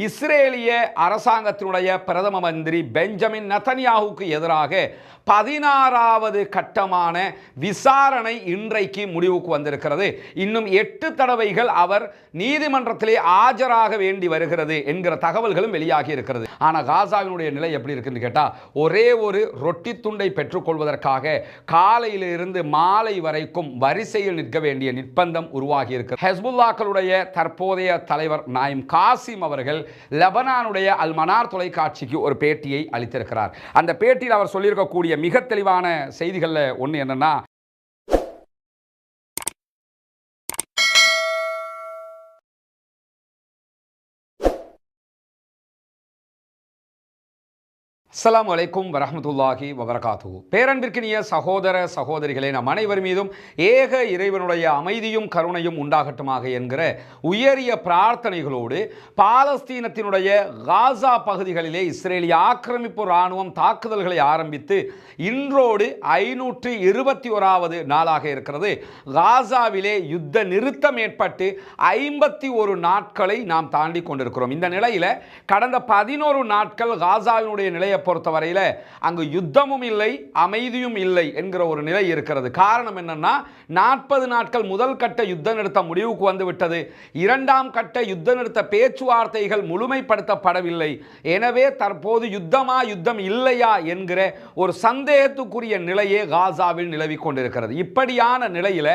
இஸ்ரேலிய அரசாங்கத்தினுடைய பிரதம மந்திரி பெஞ்சமின் நெதன்யாஹுவுக்கு எதிராக 16வது கட்டமான விசாரணை இன்றைக்கு முடிவுக்கு வந்திருக்கிறது. இன்னும் 8 தடவைகள் அவர் நீதிமன்றத்திலே ஆஜராக வேண்டி வருகிறது என்கிற தகவல்களும் வெளியாகி இருக்கிறது. ஆனால் காசாவினுடைய நிலை எப்படி இருக்குன்னு கேட்டால், ஒரே ஒரு ரொட்டி துண்டை பெற்றுக்கொள்வதற்காக காலையிலிருந்து மாலை வரைக்கும் வரிசையில் நிற்க வேண்டிய நிர்பந்தம் உருவாகி இருக்கிறது. ஹெஸ்புல்லாக்களுடைய தற்போதைய தலைவர் நாயிம் காசிம் அவர்கள் லெபனானுடைய அல் மனார் தொலைக்காட்சிக்கு ஒரு பேட்டியை அளித்திருக்கிறார். அந்த பேட்டியில் அவர் சொல்லியிருக்கக்கூடிய மிக தெளிவான செய்திகளில் ஒன்று என்னன்னா, அஸ்ஸலாமு அலைக்கும் வரஹ்மத்துல்லாஹி வபரகாத்துஹு. பேரன்பிற்கினிய சகோதர சகோதரிகளே, நம் அனைவர் மீதும் ஏக இறைவனுடைய அமைதியும் கருணையும் உண்டாகட்டுமாக என்கிற உயரிய பிரார்த்தனைகளோடு, பாலஸ்தீனத்தினுடைய காசா பகுதிகளிலே இஸ்ரேலிய ஆக்கிரமிப்பு இராணுவம் தாக்குதல்களை ஆரம்பித்து இன்றோடு 521வது நாளாக இருக்கிறது. காசாவிலே யுத்த நிறுத்தம் ஏற்பட்டு 51 நாட்களை நாம் தாண்டி கொண்டிருக்கிறோம். இந்த நிலையில் கடந்த 11 நாட்கள் காசாவினுடைய நிலையை பொறுத்தவரையில் அங்கு யுத்தமும் இல்லை, அமைதியும் இல்லை என்கிற ஒரு நிலை இருக்கிறது. காரணம் என்னன்னா, 40 நாட்கள் முதல் கட்ட யுத்த நிறுத்தம் முடிவுக்கு வந்துவிட்டது. 2ஆம் கட்ட யுத்த நிறுத்த பேச்சுவார்த்தைகள் முழுமைப்படுத்தப்படவில்லை. எனவே தற்போது யுத்தமா யுத்தம் இல்லையா என்கிற ஒரு சந்தேகத்துக்குரிய நிலையே காசாவில் நிலவி கொண்டிருக்கிறது. இப்படியான நிலையில்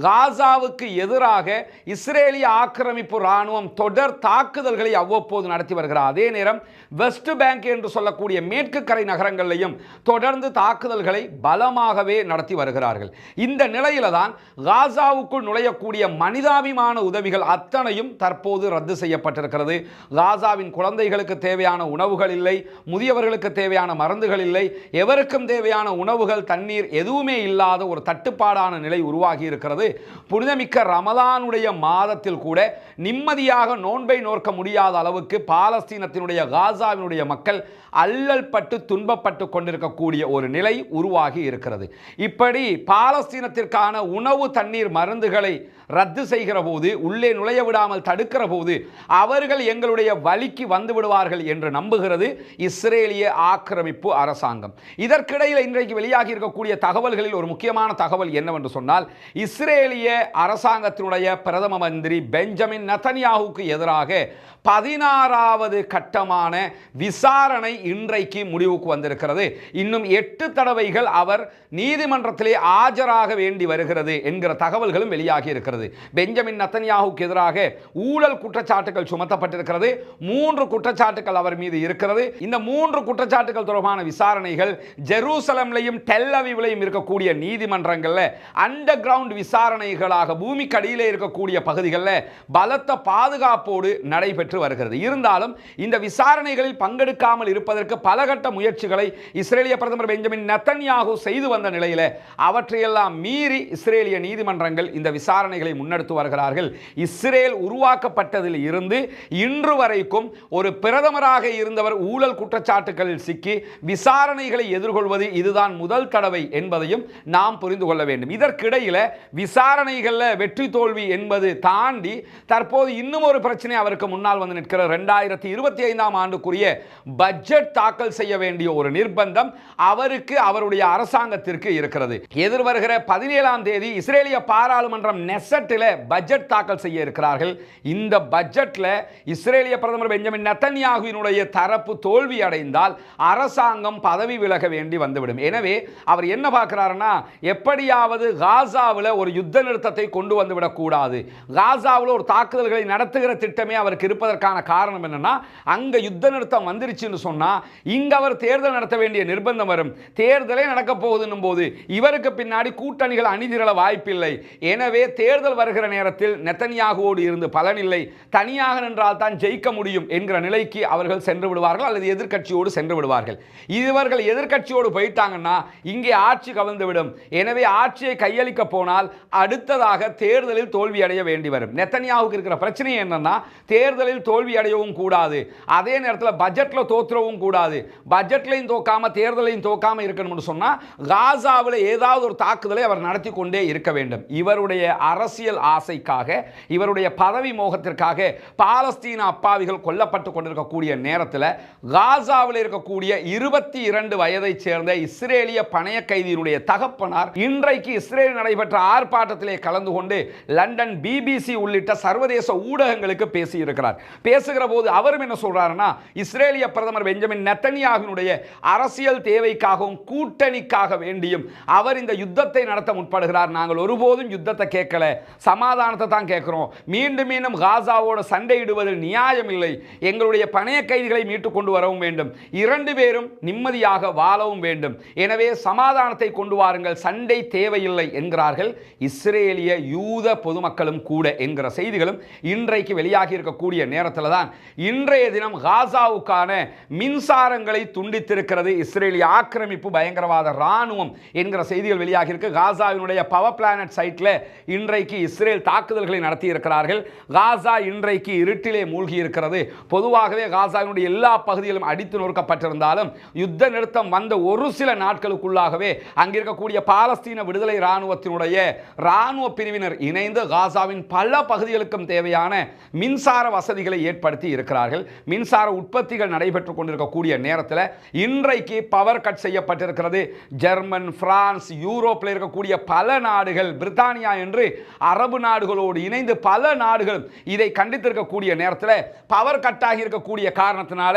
காசாவுக்கு எதிராக இஸ்ரேலிய ஆக்கிரமிப்பு இராணுவம் தொடர் தாக்குதல்களை அவ்வப்போது நடத்தி வருகிறார். அதே நேரம் வெஸ்ட் பேங்க் என்று சொல்லக்கூடிய மேற்கு கரை நகரங்களிலும் தொடர்ந்து தாக்குதல்களை பலமாகவே நடத்தி வருகிறார்கள். இந்த நிலையில தான் காசாவுக்குள் நுழையக்கூடிய மனிதாபிமான உதவிகள் அத்தனையும் தற்போது ரத்து செய்யப்பட்டிருக்கிறது. காசாவின் குழந்தைகளுக்கு தேவையான உணவுகள் இல்லை, முதியவர்களுக்கு தேவையான மருந்துகள் இல்லை, எவருக்கும் தேவையான உணவுகள், தண்ணீர் எதுவுமே இல்லாத ஒரு தட்டுப்பாடான நிலை உருவாகி இருக்கிறது. புனிதமிக்க ரமலானுடைய மாதத்தில் கூட நிம்மதியாக நோன்பை நோக்க முடியாத அளவுக்கு பாலஸ்தீனத்தினுடைய காசாவினுடைய மக்கள் அல்லல் பட்டு துன்பப்பட்டு கொண்டிருக்கக்கூடிய ஒரு நிலை உருவாகி இருக்கிறது. இப்படி பாலஸ்தீனத்திற்கான உணவு, தண்ணீர், மருந்துகளை ரத்து செய்கிற போது, உள்ளே நுழைய விடாமல் தடுக்கிற போது அவர்கள் எங்களுடைய வழிக்கு வந்து விடுவார்கள் என்று நம்புகிறது இஸ்ரேலிய ஆக்கிரமிப்பு அரசாங்கம். இதற்கிடையில் இன்றைக்கு வெளியாகி இருக்கக்கூடிய தகவல்களில் ஒரு முக்கியமான தகவல் என்னவென்று சொன்னால், இஸ்ரேலிய அரசாங்கத்தினுடைய பிரதம மந்திரி பெஞ்சமின் நெதன்யாஹுவுக்கு எதிராக 16வது கட்டமான விசாரணை இன்றைக்கு முடிவுக்கு வந்திருக்கிறது. இன்னும் 8 தடவைகள் அவர் நீதிமன்றத்திலே ஆஜராக வேண்டி வருகிறது என்கிற தகவல்களும் வெளியாகி இருக்கிறது. பெஞ்சமின் நெதன்யாஹுவுக்கு எதிராக ஊழல் குற்றச்சாட்டுகள் சுமத்தப்பட்டிருக்கிறது. 3 குற்றச்சாட்டுகள் அவர் மீது இருக்கிறது. இந்த 3 குற்றச்சாட்டுகள் தொடர்பான விசாரணைகள் ஜெருசலம்லையும் டெல் அவீவ்லையும் இருக்கக்கூடிய நீதிமன்றங்களில் அண்டர் கிரவுண்ட் விசாரணைகளாக பூமிக்கு அடியிலே இருக்கக்கூடிய பகுதிகளில் பலத்த பாதுகாப்போடு நடைபெற்று வருகிறது. இருந்தாலும் இந்த விசாரணைகளில் பங்கெடுக்காமல் இருப்பதற்கு பலகட்ட முயற்சிகளை இஸ்ரேலிய பிரதமர் பெஞ்சமின் நெதன்யாஹு செய்து வந்த நிலையில் அவற்றையெல்லாம் மீறி இஸ்ரேலிய நீதிமன்றங்கள் இந்த விசாரணைகளை முன்னெடுத்து வருகிறார்கள். இஸ்ரேல் உருவாக்கப்பட்டதில் இருந்து இன்று வரைக்கும் ஒரு பிரதமராக இருந்தவர் ஊழல் குற்றச்சாட்டுகளில் சிக்கி விசாரணைகளை எதிர்கொள்வது இதுதான் முதல் தடவை என்பதையும் நாம் புரிந்து கொள்ள வேண்டும். இதற்கிடையில் விசாரணைகளில் வெற்றி தோல்வி என்பது தாண்டி தற்போது இன்னும் ஒரு பிரச்சனை அவருக்கு முன்னால் வந்து நிற்கிற 2025ஆம் ஆண்டுக்குரிய பட்ஜெட் தாக்கல் செய்ய வேண்டிய ஒரு நிர்பந்தம் அவருக்கு, அவருடைய அரசாங்கத்திற்கு இருக்கிறது. எதிர்வருகிற 17ஆம் தேதி இஸ்ரேலிய பாராளுமன்றம் நெசட்டில் பட்ஜெட் தாக்கல் செய்ய இருக்கிறார்கள். இந்த பட்ஜெட்டில் இஸ்ரேலிய பிரதமர் பெஞ்சமின் நெதன்யாஹுவினுடைய தரப்பு தோல்வி அடைந்தால் அரசாங்கம் பதவி விலக வேண்டி வந்துவிடும். எனவே அவர் என்ன பார்க்கிறாருன்னா, எப்படியாவது காசாவில் ஒரு யுத்த நிறுத்தத்தை கொண்டு வந்துவிடக் கூடாது. காசாவில் ஒரு தாக்குதல்களை நடத்துகிற திட்டமே அவருக்கு இருப்பதற்கான காரணம் என்னன்னா, அங்க யுத்த நிறுத்தம் வந்துருச்சுன்னு சொன்னா இங்க அவர் தேர்தல் நடத்த வேண்டிய நிர்பந்தம் வரும். தேர்தலே நடக்க போகுதுன்னும் போது இவருக்கு பின்னாடி கூட்டணிகள் அணிதிரள வாய்ப்பில்லை. எனவே தேர்தல் வருகிற நேரத்தில் நெதன்யாஹுவோடு இருந்து பலனில்லை, தனியாக நின்றால் தான் ஜெயிக்க முடியும் என்கிற நிலைக்கு அவர்கள் சென்று விடுவார்கள், அல்லது எதிர்க்கட்சியோடு சென்று விடுவார்கள். இவர்கள் எதிர்க்கட்சியோடு போயிட்டாங்கன்னா இங்கே ஆட்சி கவிழ்ந்துவிடும். எனவே ஆட்சியை கையளிக்க போனால் அடுத்ததாக தேர்தலில் தோல்வி அடைய வேண்டி வரும். நெதன்யாஹுவுக்கு இருக்கிற பிரச்சனை என்னன்னா, தேர்தலில் தோல்வி அடையவும் கூடாது, அதே நேரத்தில் பட்ஜெட்டில் தோற்றவும் கூடாது. பட்ஜெட்லையும் தோக்காம தேர்தலையும் தோக்காம இருக்கணும்னு சொன்னா காசாவில் ஏதாவது ஒரு தாக்குதலை அவர் நடத்தி கொண்டே இருக்க வேண்டும். இவருடைய அரசியல் ஆசைக்காக, இவருடைய பதவி மோகத்திற்காக பாலஸ்தீன அப்பாவிகள் கொல்லப்பட்டு கொண்டிருக்கக்கூடிய நேரத்தில் காசாவில் இருக்கக்கூடிய 22 வயதை சேர்ந்த இஸ்ரேலிய பணைய கைதியினுடைய தகப்பனார் இன்றைக்கு இஸ்ரேல் நடைபெற்ற ஆர்ப்பாட்டத்திலே கலந்து கொண்டு லண்டன் BBC உள்ளிட்ட சர்வதேச ஊடகங்களுக்கு பேசியிருக்கிறார். பேசுகிற போது அவரும் என்ன சொல்றாருன்னா, இஸ்ரேலிய பிரதமர் பெஞ்சமின் நெத்தன்யாகுவினுடைய அரசியல் தேவைக்காகவும் கூட்டணிக்காக வேண்டியும் அவர் இந்த யுத்தத்தை நடத்த முற்படுகிறார். நாங்கள் ஒருபோதும் யுத்தத்தை கேட்கல, சமாதானத்தை தான் கேட்கிறோம். மீண்டும் மீண்டும் காசாவோடு சண்டையிடுவதில் நியாயம் இல்லை. எங்களுடைய பணைய கைதிகளை மீட்டுக் கொண்டு வரவும் வேண்டும், 2 பேரும் நிம்மதியாக வாழவும் வேண்டும். எனவே சமாதானத்தை கொண்டு வாருங்கள், சண்டை தேவையில்லை என்கிறார்கள் இஸ்ரேலிய யூத பொதுமக்களும் கூட என்கிற செய்திகளும் இன்றைக்கு வெளியாகி இருக்கக்கூடிய நேரத்தில் தான் இன்றைய தினம் காசாவுக்கான மின்சாரங்களை துண்டித்திருக்கிறது இஸ்ரேலிய ஆக்கிரமிப்பு பயங்கரவாத ராணுவம் என்கிற செய்திகள் வெளியாகி இருக்கு. காசாவினுடைய பவர் பிளானட் சைட்ல இன்றைக்கு இஸ்ரேல் தாக்குதல்களை நடத்தி இருக்கிறார்கள். காசா இன்றைக்கு இருட்டிலே மூழ்கி இருக்கிறது. பொதுவாகவே காசாவினுடைய எல்லா பகுதிகளும் அடித்து நொறுக்கப்பட்டிருந்தாலும் யுத்த நிறுத்தம் வந்த ஒரு சில நாட்களுக்குள்ளாகவே அங்கிருக்கக்கூடிய பாலஸ்தீன விடுதலை ராணுவத்தினுடைய ராணுவ பிரிவினர் இணைந்து காசாவின் பல பகுதிகளுக்கும் தேவையான மின்சார வசதிகளை ஏற்படுத்தி இருக்கிறார்கள். மின்சார உற்பத்திகள் நடைபெற்றுக் கொண்டிருக்கக்கூடிய நேரத்தில் இன்றைக்கு பவர் கட் செய்யப்பட்டிருக்கிறது. ஜெர்மன், பிரான்ஸ், யூரோப்பில் இருக்கக்கூடிய பல நாடுகள், பிரித்தானியா என்று அரபு நாடுகளோடு இணைந்து பல நாடுகள் இதை கண்டித்திருக்கக்கூடிய நேரத்தில் பவர் கட் ஆகி இருக்கக்கூடிய காரணத்தினால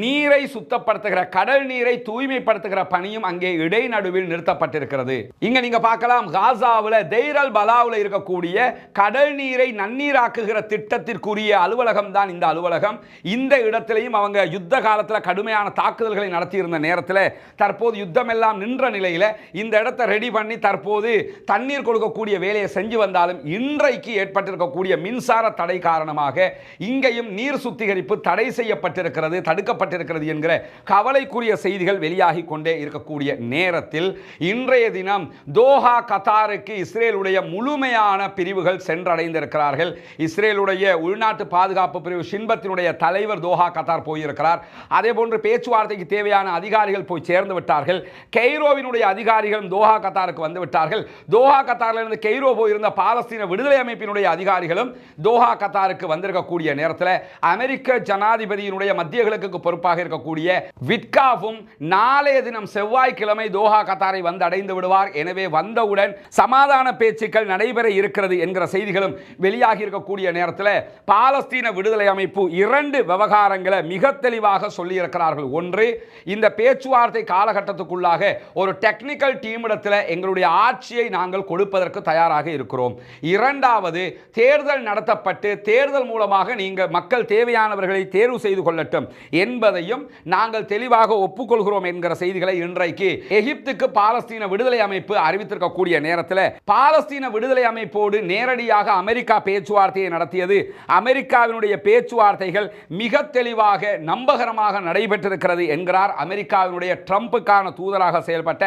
நீரை சுத்தப்படுத்துகிற, கடல் நீரை தூய்மைப்படுத்துகிற பணியும் அங்கே இடைநடுவில் நிறுத்தப்பட்டிருக்கிறது. இங்க நீங்க பார்க்கலாம், காசாவில் தெய்ர் அல் பலாவில் இருக்கக்கூடிய கடல் நீரை நன்னீராக்குகிற திட்டத்திற்குரிய அலுவலகம் தான் இந்த அலுவலகம். இந்த இடத்திலையும் அவங்க யுத்த காலத்தில் கடுமையான தாக்குதல்களை நடத்தியிருந்த நேரத்தில் தற்போது யுத்தம் எல்லாம் நின்ற நிலையில் இந்த இடத்தை ரெடி பண்ணி தற்போது தண்ணீர் கொடுக்கக்கூடிய வேலையை செஞ்சு வந்தாலும் இன்றைக்கு ஏற்பட்டிருக்கக்கூடிய மின்சார தடை காரணமாக இங்கேயும் நீர் சுத்திகரிப்பு தடை செய்யப்பட்டிருக்கிறது, தடுக்கப்பட்டிருக்கிறது என்கிற கவலைக்குரிய செய்திகள் வெளியாகி கொண்டே இருக்கக்கூடிய நேரத்தில் இன்றைய தினம் தோஹா கத்தாருக்கு இஸ்ரேலுடைய முழுமையான பிரிவுகள் சென்றடைந்திருக்கிறார்கள். இஸ்ரேலுடைய உள்நாட்டு பாதுகாப்பு பிரிவு ஷின்பத்தினுடைய தலைவர் தோஹா கத்தார் போயிருக்கிறார். அதே போன்று பேச்சுவார்த்தைக்கு தேவையான அதிகாரிகள் போய் சேர்ந்து விட்டார்கள். கெய்ரோவினுடைய அதிகாரிகள் தோஹா கத்தாருக்கு வந்து விட்டார்கள். தோஹா கத்தாரிலிருந்து கெய்ரோ போயிருந்த பாலஸ்தீன விடுதலை அமைப்பினுடைய அதிகாரிகளும் தோஹா கத்தாருக்கு வந்திருக்கக்கூடிய நேரத்தில் அமெரிக்க ஜனாதிபதியினுடைய மத்திய கிழக்கு பொறுப்பாக இருக்கக்கூடிய விட்காஃபும் நாளைய தினம் செவ்வாய்க்கிழமை தோஹா கத்தாரை வந்து அடைந்து விடுவார். எனவே வந்தவுடன் சமாதான பேச்சுக்கள் நடைபெற இருக்கிறது என்கிற செய்திகளும் வெளியாகி இருக்கக்கூடிய நேரத்தில் பாலஸ்தீன விடுதலை அமைப்பு 2 விவகாரங்களை மிக தெளிவாக சொல்லி இருக்கிறார்கள். ஒன்று, இந்த பேச்சுவார்த்தை காலகட்டத்துக்குள்ளாக ஒரு டெக்னிக்கல் டீமிடத்தில் எங்களுடைய ஆட்சியை நாங்கள் கொடுப்பதற்கு தயாராக இருக்கிறோம். இரண்டாவது, தேர்தல் நடத்தப்பட்டு தேர்தல் மூலமாக நீங்கள் மக்கள் தேவையானவர்களை தேர்வு செய்து கொள்ளட்டும் என்பதையும் நாங்கள் தெளிவாக ஒப்புக்கொள்கிறோம் என்கிற செய்திகளை இன்றைக்கு எகிப்துக்கு பாலஸ்தீன விடுதலை அமைப்பு அறிவித்திருக்கக்கூடிய நேரத்தில் பாலஸ்தீன விடுதலை அமைப்போடு நேரடியாக அமெரிக்கா பேச்சுவார்த்தையை நடத்தியது. அமெரிக்காவினுடைய பேச்சுவார்த்தைகள் மிக தெளிவாக நம்பகரமாக நடைபெற்றிருக்கிறது என்கிறார் அமெரிக்காவினுடைய ட்ரம்புக்கான தூதராக செயல்பட்ட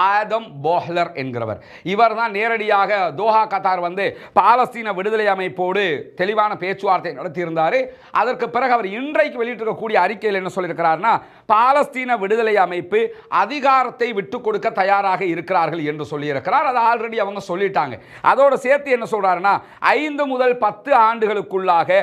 ஆடம் போஹ்லர் என்கிறவர். இவர் தான் நேரடியாக தோஹா கத்தார் வந்து பாலஸ்தீன விடுதலை அமைப்போடு தெளிவான பேச்சுவார்த்தை நடத்தியிருந்தார். அதற்கு பிறகு அவர் இன்றைக்கு வெளியிட்டிருக்கக்கூடிய அறிக்கையில் என்ன சொல்லியிருக்கிறார்னா, பாலஸ்தீன விடுதலை அமைப்பு அதிகாரத்தை விட்டுக் கொடுக்க தயாராக இருக்கிறார்கள் என்று சொல்லியிருக்கிறார். அது ஆல்ரெடி அவங்க சொல்லிட்டாங்க. அதோடு சேர்த்து என்ன சொல்றாருன்னா, 5 முதல் 10 ஆண்டுகளுக்குள்ளாக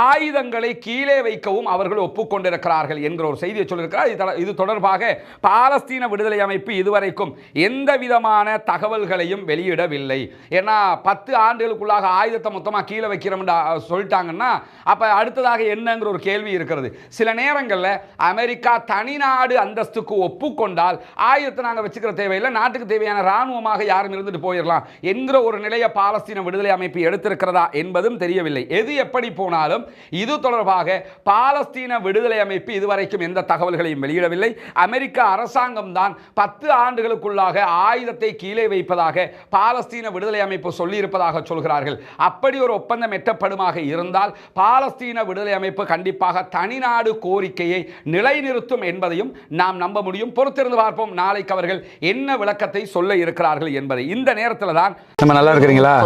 ஆயுதங்களை கீழே வைக்கவும் அவர்கள் ஒப்புக்கொண்டிருக்கிறார்கள் என்கிற ஒரு செய்தியை சொல்லியிருக்கிறார். இது தொடர்பாக பாலஸ்தீன விடுதலை அமைப்பு இதுவரைக்கும் எந்த விதமான தகவல்களையும் வெளியிடவில்லை. ஏன்னா 10 ஆண்டுகளுக்குள்ளாக ஆயுதத்தை மொத்தமாக கீழே வைக்கிறோம் சொல்லிட்டாங்கன்னா அப்ப அடுத்ததாக என்னங்கிற ஒரு கேள்வி இருக்கிறது. சில நேரங்களில் அமெரிக்கா தனிநாடு அந்தஸ்துக்கு ஒப்புக்கொண்டால் ஆயுதத்தை நாங்கள் வச்சுக்கிற தேவையில்லை, நாட்டுக்கு தேவையான ராணுவமாக யாரும் இருந்துட்டு போயிடலாம் என்கிற ஒரு நிலையை பாலஸ்தீன விடுதலை அமைப்பு எடுத்திருக்கிறதா என்பதும் தெரியவில்லை. எது எப்படி போனாலும் இது தொடர்பாக பாலஸ்தீன விடுதலை அமைப்பு இதுவரைக்கும் எந்த தகவல்களையும் வெளியிடவில்லை. அமெரிக்க அரசாங்கம் தான் 10 ஆண்டுகளுக்குள்ளாக ஆயுதத்தை கீழே வைப்பதாக பாலஸ்தீன விடுதலை அமைப்பு சொல்லியிருப்பதாக சொல்கிறார்கள். அப்படி ஒரு ஒப்பந்தம் எட்டப்படுமாக இருந்தால் பாலஸ்தீன விடுதலை அமைப்பு கண்டிப்பாக தனிநாடு கோரிக்கையை நிலைநிறுத்தும் என்பதையும் நாம் நம்ப முடியும். பொறுத்திருந்து பார்ப்போம் நாளைக்கு அவர்கள் என்ன விளக்கத்தை சொல்ல இருக்கிறார்கள் என்பதை. இந்த நேரத்தில் தான் நம்ம நல்லா இருக்கிறீங்களா?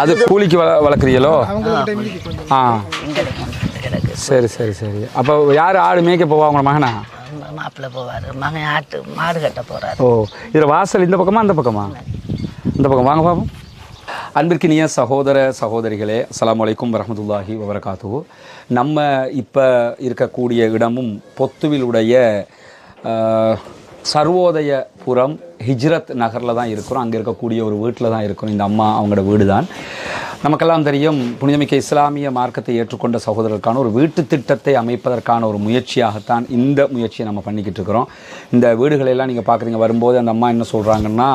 அது கூலிக்கு வளர்க்குறீங்களோ? சரி சரி சரி. அப்போ யார் ஆடு மேய்க்க போவா? உங்களோட மகனா? மாப்பிள்ளை போவார், மகன் மாடு கட்ட போகிறார். ஓ, இதில் வாசல் இந்த பக்கமா அந்த பக்கமா? இந்த பக்கம் வாங்க பாப்போம். அன்பிற்கினிய சகோதர சகோதரிகளே, அஸ்ஸலாமு அலைக்கும் வரஹ்மத்துல்லாஹி வபரகாத்துஹு. நம்ம இப்போ இருக்கக்கூடிய இடமும் பொத்துவிலுடைய சர்வோதயபுரம் ஹிஜ்ரத் நகரில் தான் இருக்கிறோம். அங்கே இருக்கக்கூடிய ஒரு வீட்டில் தான் இருக்கிறோம். இந்த அம்மா அவங்களோட வீடு தான். நமக்கெல்லாம் தெரியும், புனிதமிக்க இஸ்லாமிய மார்க்கத்தை ஏற்றுக்கொண்ட சகோதரருக்கான ஒரு வீட்டு திட்டத்தை அமைப்பதற்கான ஒரு முயற்சியாகத்தான் இந்த முயற்சியை நம்ம பண்ணிக்கிட்டு இருக்கிறோம். இந்த வீடுகளெல்லாம் நீங்கள் பார்க்குறீங்க. வரும்போது அந்த அம்மா என்ன சொல்கிறாங்கன்னா,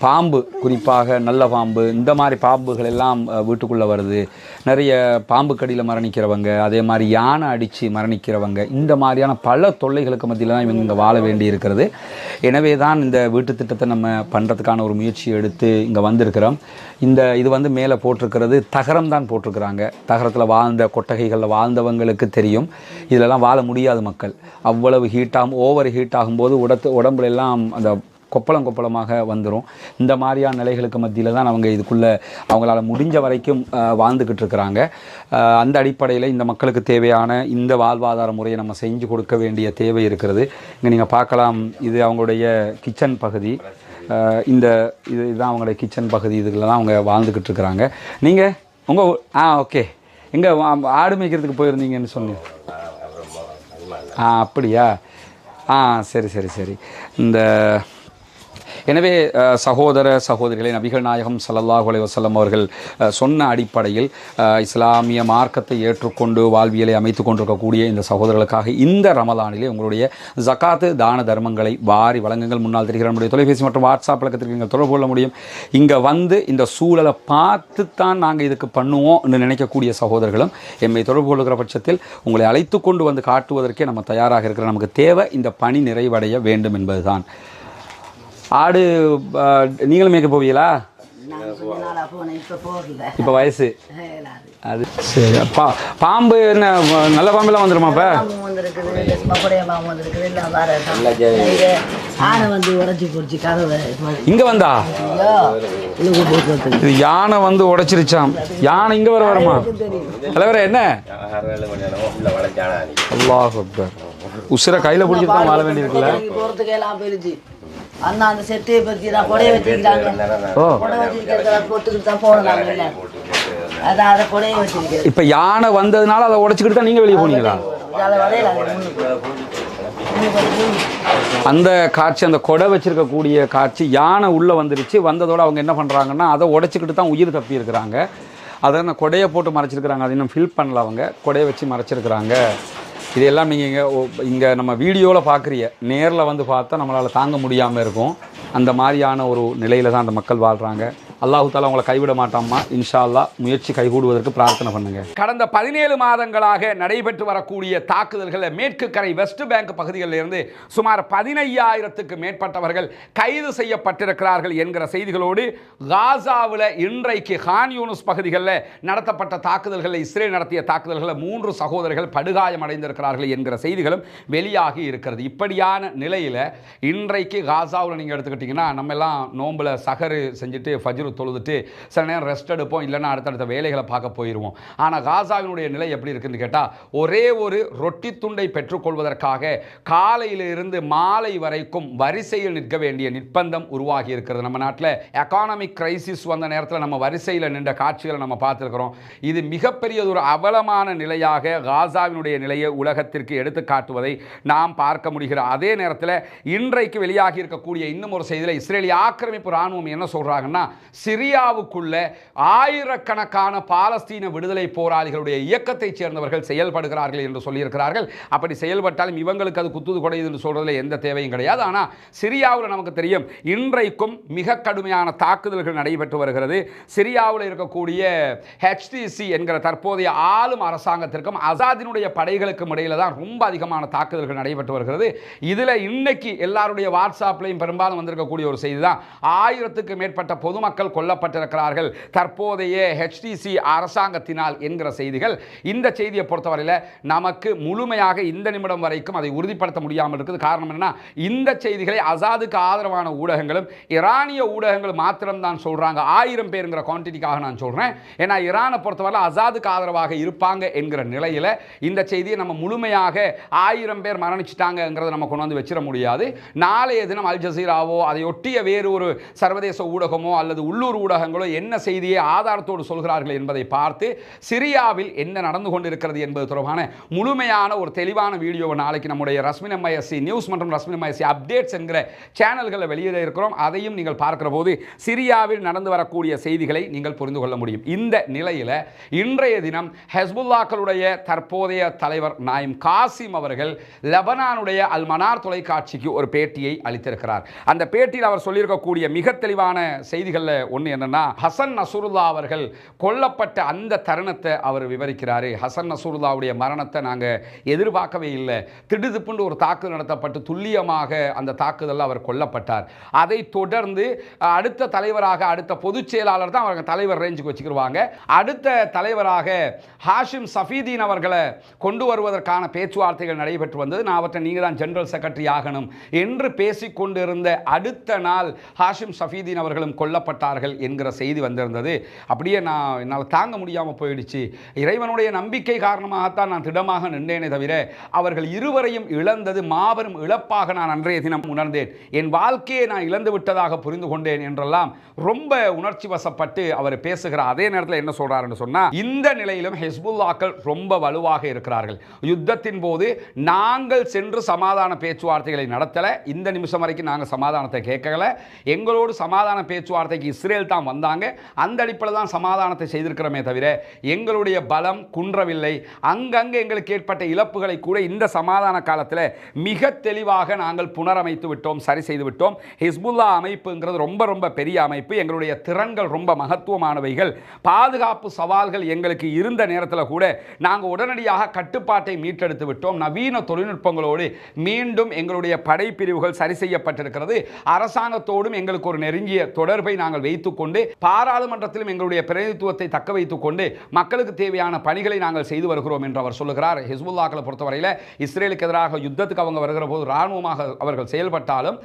பாம்பு, குறிப்பாக நல்ல பாம்பு, இந்த மாதிரி பாம்புகள் எல்லாம் வீட்டுக்குள்ளே வருது. நிறைய பாம்பு கடியில் மரணிக்கிறவங்க, அதே மாதிரி யானை அடித்து மரணிக்கிறவங்க, இந்த மாதிரியான பல தொல்லைகளுக்கு மத்தியில் தான் இவங்க இங்கே வாழ வேண்டி இருக்கிறது. எனவே தான் இந்த வீட்டு திட்டத்தை நம்ம பண்ணுறதுக்கான ஒரு முயற்சி எடுத்து இங்கே வந்திருக்கிறோம். இது வந்து மேலே போட்டிருக்கிறது தகரம் தான் போட்டிருக்கிறாங்க. தகரத்தில் வாழ்ந்த கொட்டகைகளில் வாழ்ந்தவங்களுக்கு தெரியும், இதிலெல்லாம் வாழ முடியாத மக்கள். அவ்வளவு ஓவர் ஹீட் ஆகும்போது உடம்புல எல்லாம் அந்த கொப்பளமாக வந்துடும். இந்த மாதிரியான நிலைகளுக்கு மத்தியில் தான் அவங்க இதுக்குள்ளே அவங்களால முடிஞ்ச வரைக்கும் வாழ்ந்துக்கிட்டு இருக்கிறாங்க. அந்த அடிப்படையில் இந்த மக்களுக்கு தேவையான இந்த வாழ்வாதார முறையை நம்ம செஞ்சு கொடுக்க வேண்டிய தேவை இருக்கிறது. இங்கே நீங்கள் பார்க்கலாம், இது அவங்களுடைய கிச்சன் பகுதி. இதுதான் அவங்களுடைய கிச்சன் பகுதி. இதுக்குள்ள தான் அவங்க வாழ்ந்துக்கிட்டு இருக்கிறாங்க. நீங்கள் உங்கள் ஓகே, எங்கே ஆடு மேய்க்கிறதுக்கு போயிருந்தீங்கன்னு சொன்னீங்க? அப்படியா? சரி சரி சரி. எனவே சகோதர சகோதரிகளை, நபிகள் நாயகம் ஸல்லல்லாஹு அலைஹி வஸல்லம் அவர்கள் சொன்ன அடிப்படையில் இஸ்லாமிய மார்க்கத்தை ஏற்றுக்கொண்டு வாழ்வியலை அமைத்து கொண்டிருக்கக்கூடிய இந்த சகோதரர்களுக்காக இந்த ரமலானிலே உங்களுடைய ஜகாத்து தான தர்மங்களை வாரி வழங்குங்கள். முன்னால் தெரிகிற நம்முடைய தொலைபேசி மற்றும் வாட்ஸ்அப் பழக்கத்திற்கு நீங்கள் தொடர்பு கொள்ள முடியும். இங்கே வந்து இந்த சூழலை பார்த்து தான் நாங்கள் இதுக்கு பண்ணுவோம் என்று நினைக்கக்கூடிய சகோதரர்களும் எம்மை தொடர்பு கொள்கிற பட்சத்தில் உங்களை அழைத்து கொண்டு வந்து காட்டுவதற்கே நம்ம தயாராக இருக்கிற. நமக்கு தேவை இந்த பணி நிறைவடைய வேண்டும் என்பதுதான். ஆடு நீங்களும் மேய்க்க போவீங்களா? இப்போ வயசு அது சரி. பாம்பு என்ன நல்ல பாம்பெல்லாம் வந்துடுமா? இப்போ இங்கே வந்தா இது யானை வந்து உடைச்சிருச்சாம். யானை இங்கே வருமா? தலைவர என்ன? அல்லாஹ் அக்பர். உசிரை கையில் பிடிச்சி தான் வாழ வேண்டியிருக்குல்ல. அந்த செட்டையை பற்றி நான் கொடைய வச்சுக்கிறாங்க. அதை கொடைய வச்சுருக்கேன். இப்போ யானை வந்ததுனால அதை உடைச்சிக்கிட்டு தான் நீங்கள் வெளியே போனீங்களா? அந்த காட்சி, அந்த கொடை வச்சிருக்கக்கூடிய காட்சி, யானை உள்ளே வந்துருச்சு. வந்ததோடு அவங்க என்ன பண்ணுறாங்கன்னா, அதை உடைச்சிக்கிட்டு தான் உயிர் தப்பி இருக்கிறாங்க. அதை நான் கொடையை போட்டு மறைச்சிருக்கிறாங்க. அதை இன்னும் ஃபில் பண்ணல. அவங்க கொடையை வச்சு மறைச்சிருக்கிறாங்க. இதெல்லாம் நீங்கள் இங்கே நம்ம வீடியோவில் பார்க்குறீங்க. நேரில் வந்து பார்த்தா நம்மளால் தாங்க முடியாமல் இருக்கும். அந்த மாதிரியான ஒரு நிலையில் தான் அந்த மக்கள் வாழ்கிறாங்க. அல்லாஹு தாலா உங்களை கைவிட மாட்டாமா. இன்ஷா அல்லாஹ் முயற்சி கைகூடுவதற்கு பிரார்த்தனை பண்ணுங்க. கடந்த 17 மாதங்களாக நடைபெற்று வரக்கூடிய தாக்குதல்களில் மேற்கு கரை வெஸ்ட் பேங்க் பகுதிகளில் இருந்து சுமார் 15,000க்கு மேற்பட்டவர்கள் கைது செய்யப்பட்டிருக்கிறார்கள் என்கிற செய்திகளோடு, காசாவில் இன்றைக்கு கான் யூனிஸ் பகுதிகளில் நடத்தப்பட்ட தாக்குதல்களில், இஸ்ரேல் நடத்திய தாக்குதல்களில் 3 சகோதரர்கள் படுகாயம் அடைந்திருக்கிறார்கள் என்கிற செய்திகளும் வெளியாகி இருக்கிறது. இப்படியான நிலையில் இன்றைக்கு காசாவில் நீங்கள் எடுத்துக்கிட்டிங்கன்னா, நம்ம எல்லாம் நோம்பில் சஹரு செஞ்சுட்டு ஃபஜ்ரு தொழுதுட்டு சில நேரம் ரெஸ்ட் எடுப்போம், இல்லைன்னா அடுத்தடுத்த வேலைகளை பார்க்க போயிடுவோம். ஆனால் காசாவினுடைய நிலை எப்படி இருக்குன்னு கேட்டால், ஒரே ஒரு ரொட்டி துண்டை பெற்றுக்கொள்வதற்காக காலையிலிருந்து மாலை வரைக்கும் வரிசையில் நிற்க வேண்டிய நிர்பந்தம் உருவாகி இருக்கிறது. நம்ம நாட்டில் எக்கானமிக் கிரைசிஸ் வந்த நேரத்தில் நம்ம வரிசையில் நின்ற காட்சிகளை நம்ம பார்த்துருக்கிறோம். இது மிகப்பெரிய ஒரு அவலமான நிலையாக காசாவினுடைய நிலையை உலகத்திற்கு எடுத்து காட்டுவதை நாம் பார்க்க முடிகிற அதே நேரத்தில், இன்றைக்கு வெளியாகி இருக்கக்கூடிய இன்னும் ஒரு செய்தியில் இஸ்ரேலிய ஆக்கிரமிப்பு இராணுவம் என்ன சொல்கிறாங்கன்னா, சிரியாவுக்குள்ள ஆயிரக்கணக்கான பாலஸ்தீன விடுதலை போராளிகளுடைய இயக்கத்தைச் சேர்ந்தவர்கள் செயல்படுகிறார்கள் என்று சொல்லியிருக்கிறார்கள். அப்படி செயல்பட்டாலும் இவங்களுக்கு அது குத்துது கொடையுது என்று சொல்றதில் எந்த தேவையும் கிடையாது. ஆனால் சிரியாவில் நமக்கு தெரியும், இன்றைக்கும் மிக கடுமையான தாக்குதல்கள் நடைபெற்று வருகிறது. சிரியாவில் இருக்கக்கூடிய HTC என்கிற தற்போதைய ஆளும் அரசாங்கத்திற்கும் அசாதினுடைய படைகளுக்கும் இடையில தான் ரொம்ப அதிகமான தாக்குதல்கள் நடைபெற்று வருகிறது. இதில் இன்னைக்கு எல்லாருடைய வாட்ஸ்அப்லையும் பெரும்பாலும் வந்திருக்கக்கூடிய ஒரு செய்தி தான், 1000க்கு மேற்பட்ட பொதுமக்கள் வீரர்கள் கொல்லப்பட்டிருக்கிறார்கள் தற்போதைய HTC அரசாங்கத்தினால் என்கிற செய்திகள். இந்த செய்தியை பொறுத்தவரையில் நமக்கு முழுமையாக இந்த நிமிடம் வரைக்கும் அதை உறுதிப்படுத்த முடியாமல் இருக்குது. காரணம் என்ன, இந்த செய்திகளை அசாதுக்கு ஆதரவான ஊடகங்களும் ஈரானிய ஊடகங்கள் மாத்திரம்தான் சொல்றாங்க. 1000 பேருங்கிற குவான்டிட்டிக்காக நான் சொல்றேன். ஏன்னா ஈரானை பொறுத்தவரை அசாதுக்கு ஆதரவாக இருப்பாங்க என்கிற நிலையில் இந்த செய்தியை நம்ம முழுமையாக 1000 பேர் மரணிச்சிட்டாங்கிறத நம்ம கொண்டு வந்து வச்சிட முடியாது. நாளைய தினம் அல் ஜசீராவோ அதை ஒட்டிய வேறு ஒரு சர்வதேச ஊடகமோ அல்லது உள்ளூர் ஊடகங்களோ என்ன செய்தியை ஆதாரத்தோடு சொல்கிறார்கள் என்பதை பார்த்து சிரியாவில் என்ன நடந்து கொண்டிருக்கிறது என்பது தொடர்பான முழுமையான ஒரு தெளிவான வீடியோவை நாளைக்கு நம்முடைய ரஸ்மின் MISC நியூஸ் மற்றும் ரஸ்மின் MISC அப்டேட்ஸ் என்கிற சேனல்களில் வெளியிட இருக்கிறோம். அதையும் நீங்கள் பார்க்கிற போது சிரியாவில் நடந்து வரக்கூடிய செய்திகளை நீங்கள் புரிந்து கொள்ள முடியும். இந்த நிலையில் இன்றைய தினம் ஹெஸ்புல்லாக்களுடைய தற்போதைய தலைவர் நாயிம் காசிம் அவர்கள் லெபனானுடைய அல் மனார் தொலைக்காட்சிக்கு ஒரு பேட்டியை அளித்திருக்கிறார். அந்த பேட்டியில் அவர் சொல்லியிருக்கக்கூடிய மிக தெளிவான செய்திகளில் ஒன்று என்னன்னா, ஹசன் நசருல்லா அவர்கள் கொல்லப்பட்ட அந்த தருணத்தை அவர் விவரிக்கிறார். ஹசன் நசருல்லாவுடைய மரணத்தை நாங்கள் எதிர்பார்க்கவே இல்லை. திடுதிப்புண்டு ஒரு தாக்குதல் நடத்தப்பட்டு துல்லியமாக அந்த தாக்குதலில் அவர் கொல்லப்பட்டார். அதை தொடர்ந்து அடுத்த தலைவராக அடுத்த பொதுச் செயலாளர் தான் அவங்க தலைவர் ரேஞ்சுக்கு வச்சுக்கிடுவாங்க. அடுத்த தலைவராக ஹாஷிம் சஃபீதீன் அவர்களை கொண்டு வருவதற்கான பேச்சுவார்த்தைகள் நடைபெற்று வந்தது. நான் அவற்றை நீங்கள் தான் ஜெனரல் செக்ரட்டரி ஆகணும் என்று பேசிக்கொண்டிருந்த அடுத்த நாள் ஹாஷிம் சஃபீதீன் அவர்களும் கொல்லப்பட்டார்கள் என்கிற செய்தி வந்திருந்தது. அப்படியே என்னால் தாங்க முடியாமல் போயிடுச்சு. இறைவனுடைய நம்பிக்கை காரணமாகத்தான் நான் திடமாக நின்றேனே தவிர அவர்கள் இருவரையும் இழந்தது மாபெரும் இழப்பாக நான் அன்றைய தினம் உணர்ந்தேன். என் வாழ்க்கையை நான் இழந்து விட்டதாக புரிந்து கொண்டேன் என்றெல்லாம் ரொம்ப உணர்ச்சி வசப்பட்டு அவர் பேசுகிறார். அதே நேரத்தில் என்ன சொல்றாருன்னு சொன்னா, இந்த நிலையிலும் ஹிஸ்புல்லாக்கள் ரொம்ப வலுவாக இருக்கிறார்கள். யுத்தத்தின் போது நாங்கள் சென்று சமாதான பேச்சுவார்த்தைகளை நடத்தல. இந்த நிமிஷம் வரைக்கும் நாங்கள் சமாதானத்தை கேட்கல. எங்களோடு சமாதான பேச்சுவார்த்தைக்கு இஸ்ரேல் தான் வந்தாங்க. அந்த அடிப்படையில் தான் சமாதானத்தை செய்திருக்கிறோமே தவிர எங்களுடைய பலம் குன்றவில்லை. அங்கங்கே எங்களுக்கு ஏற்பட்ட இழப்புகளை கூட இந்த சமாதான காலத்தில் மிக தெளிவாக நாங்கள் புனரமைத்து விட்டோம், சரி செய்து விட்டோம். ஹிஸ்புல்லா அமைப்புங்கிறது ரொம்ப ரொம்ப பெரிய அமைப்பு. எங்களுடைய திறன்கள் ரொம்ப மகத்துவமானவைகள். பாதுகாப்பு சவால்கள் எங்களுக்கு இருந்த நேரத்தில் கூட நாங்கள் உடனடியாக கட்டுப்பாட்டை மீட்டெடுத்து விட்டோம். நவீன தொழில்நுட்பங்களோடு மீண்டும் எங்களுடைய படைப்பிரிவுகள் சரி செய்யப்பட்டிருக்கிறது. அரசாங்கத்தோடும் எங்களுக்கு ஒரு நெருங்கிய தொடர்பை நாங்கள் வைத்துக்கொண்டு பாராளுமன்றத்திலும் எங்களுடைய பிரதிநிதித்துவத்தை தக்க வைத்துக் கொண்டு மக்களுக்கு தேவையான பணிகளை நாங்கள் செய்து வருகிறோம் என்று அவர் சொல்லுகிறார். ஹிஸ்புல்லாக்களை பொறுத்தவரையில் இஸ்ரேலுக்கு எதிராக யுத்தத்துக்கு அவங்க வருகிற போது இராணுவமாக அவர்கள் செயல்பட்டாலும்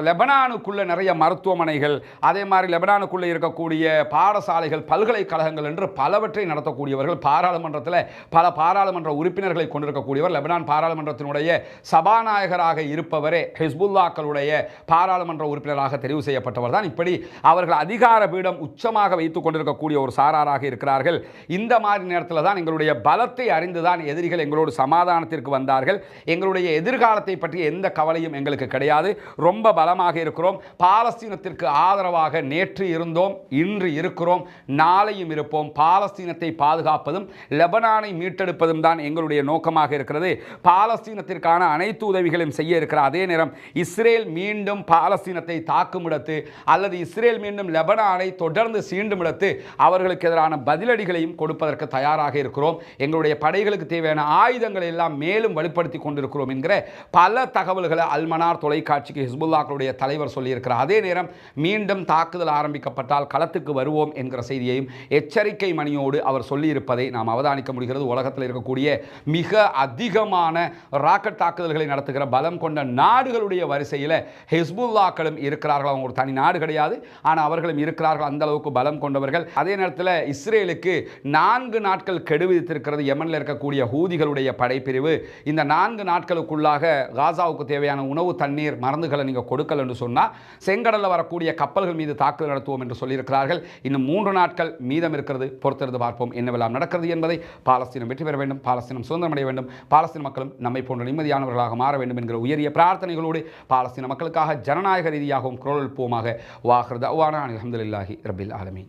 லெபனானுக்குள்ள நிறைய மருத்துவமனைகள், அதே மாதிரி லெபனானுக்குள்ளே இருக்கக்கூடிய பாடசாலைகள், பல்கலைக்கழகங்கள் என்று பலவற்றை நடத்தக்கூடியவர்கள். பாராளுமன்றத்தில் பல பாராளுமன்ற உறுப்பினர்களை கொண்டிருக்கக்கூடியவர். லெபனான் பாராளுமன்றத்தினுடைய சபாநாயகராக இருப்பவரே ஹிஸ்புல்லாக்களுடைய பாராளுமன்ற உறுப்பினராக தெரிவு செய்யப்பட்டவர் தான். இப்படி அவர்கள் அதிகார பீடம் உச்சமாக வைத்துக் கொண்டிருக்கக்கூடிய ஒரு சாராராக இருக்கிறார்கள். இந்த மாதிரி நேரத்தில் தான் எங்களுடைய பலத்தை அறிந்துதான் எதிரிகள் எங்களோடு சமாதானத்திற்கு வந்தார்கள். எங்களுடைய எதிர்காலத்தை பற்றி எந்த கவலையும் எங்களுக்கு கிடையாது. ரொம்ப பலமாக இருக்கிறோம். பாலஸ்தீனத்திற்கு ஆதரவாக நேற்று இருந்தோம், இன்று இருக்கிறோம், நாளையும் இருப்போம். பாலஸ்தீனத்தை பாதுகாப்பதும் லெபனானை மீட்டெடுப்பதும் தான் எங்களுடைய நோக்கமாக இருக்கிறது. பாலஸ்தீனத்திற்கான அனைத்து உதவிகளையும் செய்ய இருக்கிற அதே நேரம் இஸ்ரேல் மீண்டும் பாலஸ்தீனத்தை தாக்குமிடத்து அல்லது இஸ்ரேல் மீண்டும் லெபனானை தொடர்ந்து சீண்டுமிடத்து அவர்களுக்கு எதிரான பதிலடிகளையும் கொடுப்பதற்கு தயாராக இருக்கிறோம். எங்களுடைய படைகளுக்கு தேவையான ஆயுதங்களை எல்லாம் மேலும் வலுப்படுத்தி கொண்டிருக்கிறோம் என்கிற பல தகவல்களை அல் மனார் தொலைக்காட்சிக்கு ஹிஸ்புல்லாக்களுடைய தலைவர் சொல்லியிருக்கிறார். அதே நேரம் மீண்டும் தாக்குதல் ஆரம்பிக்கப்பட்டால் களத்துக்கு வருவோம் என்கிற செய்தியையும் எச்சரிக்கை மணியோடு அவர் சொல்லியிருப்பதை நாம் அவதானிக்க முடிகிறது. உலகத்தில் இருக்கக்கூடிய மிக அதிகமான ராக்கெட் தாக்குதல்களை நடத்துகிற பலம் கொண்ட நாடுகளுடைய வரிசையில் ஹிஸ்புல்லாக்களும் இருக்கிறார்கள். அவங்க ஒரு தனி நாடு கிடையாது, ஆனால் அவர்களும் இருக்கிறார்கள். அந்த அளவுக்கு பலம் கொண்டவர்கள். அதே நேரத்தில் இஸ்ரேலுக்கு 4 நாட்கள் கெடு விதித்திருக்கிறது யெமனில் இருக்கக்கூடிய ஹூதிகளுடைய படைப்பிரிவு. இந்த 4 நாட்களுக்குள்ளாக காசாவுக்கு தேவையான உணவு, தண்ணீர், மருந்துகளை நீங்கள் கொடுக்கல் என்று சொன்னால் செங்கடலில் வரக்கூடிய கப்பல்கள் மீது தாக்குதல் நடத்துவோம் என்று சொல்லியிருக்கிறார்கள். இன்னும் 3 நாட்கள் மீதம் இருக்கிறது. பொறுத்திருந்து பார்ப்போம் என்னவெல்லாம் நடக்கிறது என்பதை. பாலஸ்தீனம் வெற்றி பெற வேண்டும், பாலஸ்தீனம் சுதந்திரம் அடைய வேண்டும், பாலஸ்தீன மக்களும் நம்மை போன்ற நிம்மதியானவர்களாக மாற வேண்டும் என்கிற உயரிய பிரார்த்தனைகளோடு பாலஸ்தீன மக்களுக்காக ஜனநாயக ரீதியாகவும் குரல் எழுப்புவோமாக. வாஹிர் தஅவானா அல்ஹம்துலில்லாஹி ரப்பில் ஆலமீன்.